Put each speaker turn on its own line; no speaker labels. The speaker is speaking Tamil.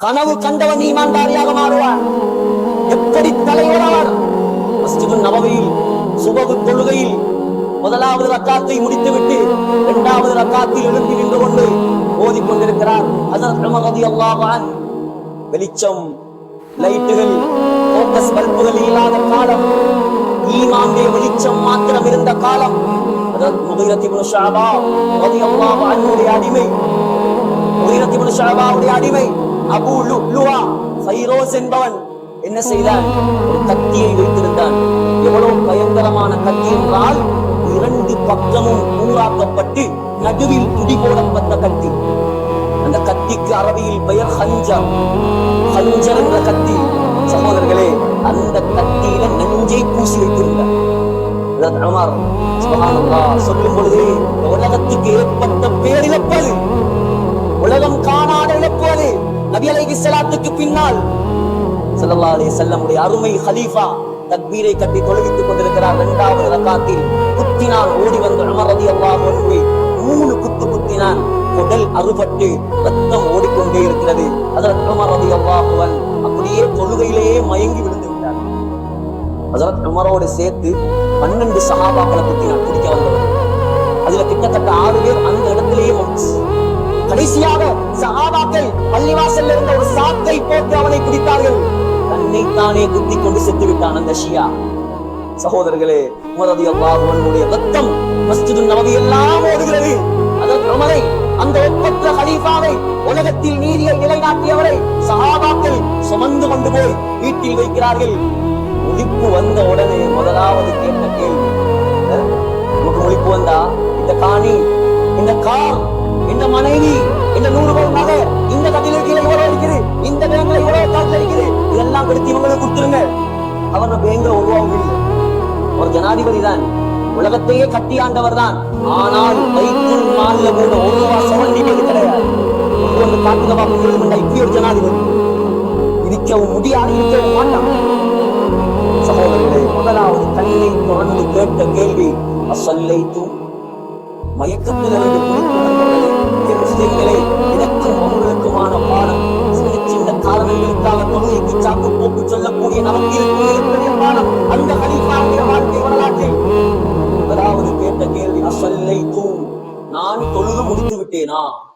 கனவு கண்டவன் ஈமான்தாரியாக மாறுவான். எப்படி தலைவராவார்? மஸ்ஜிது நபவியில் சுபஹ் தொழுகையில் முதலாவது ரக்காத்தை முடித்துவிட்டு இரண்டாவது ரக்காத்தில் எழுந்து நின்று கொண்டு ஓதிக்கொண்டிருக்கிறார் ஹஜ்ரத் உமர் ரலியல்லாஹு அன்ஹு. வெளிச்சம், லைட்டுகள், போக்கஸ் பல்புகள் இல்லாத காலம், ஈமானுடைய வெளிச்சம் மாத்திரம் இருந்த காலம். ஹஜ்ரத் முகீரத் இப்னு ஷஅபா ரலியல்லாஹு அன்ஹுடைய அடிமை, முகீரத் இப்னு ஷஅபாவுடைய அடிமை அபூ லுஅலுஆ ஃபைரோஸ் என்பவன் என்ன செய்தான்? ஒரு கத்தியை வைத்திருந்தான். எவ்வளவு பயங்கரமான கத்தி என்றால், இரண்டு பக்கமும் கூறாக்கப்பட்டு நடுவில் துடி போடப்பட்ட கத்தி. அந்த கத்திக்கு அரபியில் பெயர் ஹஞ்சர். ஹஞ்சர் என்ற கத்தி. சகோதரர்களே, அந்த கத்தியில நெஞ்சை பூசி வைத்திருந்தார் உமர். சுப்ஹானல்லாஹ். சொல்லும் பொழுது உலகத்துக்கு ஏற்பட்ட பேரிழப்பது, உலகம் காணாத இழப்பது. நபி அலைஹிஸ்ஸலாத்துக்கு பின்னால் ஸல்லல்லாஹு அலைஹி வஸல்லம் உடைய அருமை கலீஃபா தக்பீரை கட்டி தொழுவித்துக் கொண்டிருக்கிறார். இரண்டாவது ரக்காத்தில் குத்தினான். ஓடி வந்த உமர் ரலியல்லாஹு அன்ஹு 3 குத்து குத்தினான். உடல் அறுபட்டு ரத்தம் ஓடிக்கொண்டே இருக்கிறது. ஹஜ்ரத் உமர் ரலியல்லாஹு அன்ஹு அப்படியே தொழுகையிலேயே மயங்கி விழுந்து விட்டார். ஹஜ்ரத் உமரோடு சேர்த்து 12 சஹாபாக்களை குத்தினான் பிடிக்க வந்தவர். அதுல கிட்டத்தட்ட 6 பேர் அந்த இடத்திலேயே மௌத். கடைசியாக சஹாபாக்கள் பள்ளிவாசல்ல இருந்த ஒரு சாக்கை போட்டு அவனை பிடித்தார்கள். தன்னை தானே குத்திக் கொண்டு செத்து விட்டான் அந்த ஷியா. சகோதரர்களே, உமர் ரலியல்லாஹு அன்ஹுடைய ரத்தம் மஸ்ஜிது நபவி எல்லாம் ஓடுகிறது. அதற்கு உமரை, அந்த ஒப்பற்ற கலீஃபாவை, உலகத்தில் நீதியை நிலைநாட்டியவரை சஹாபாக்கள் சுமந்து கொண்டு போய் வீட்டில் வைக்கிறார்கள். முழிப்பு வந்த உடனே முதலாவது கேட்ட கேள்வி, நமக்கு முழிப்பு வந்தா இந்த காணி, இந்த கார், இந்த மனைவி, இந்த 100 ரூபாய் நகை, இந்த கட்டில இவ்வளவு இருக்குது, இந்த பேங்க்ல இவ்வளவு காசு இருக்குது, இதெல்லாம் கொடுத்து இவங்களுக்கு கொடுத்துருங்க. அவர் பேங்க்ல ஒரு ரூபாவும் இல்லை. ஒரு ஜனாதிபதி தான், உலகத்தையே கட்டி ஆண்டவர் தான். ஆனால் பைத்துல் மால்ல கூட 1 ரூபாய் சமண்டிக்கிறது கிடையாது. ஒன்று காட்டுகவா கொண்டிருக்கின்ற இப்படி ஒரு ஜனாதிபதி இருக்கவும் முடியாது, இருக்கவும் மாட்டான். சகோதரர்களே, முதலாவது தன்னை தொடர்ந்து கேட்ட கேள்வி, அஸ்ஸல்லைத்தும், மயக்கத்திலிருந்து முஸ்லிம்களே, இதற்கும் அவர்களுக்குமான பாடம். சின்ன காரணங்களுக்காக தொழுகைக்கு சாக்கு போக்கு சொல்லக்கூடிய நமக்கு இருக்கும் பாடம். அந்த கலீஃபாவுடைய வாழ்க்கை வரலாற்றில் முதலாவது கேட்ட கேள்வி, அஸ்ஸல்லைத்தும், நான் தொழுது முடித்து விட்டேனா?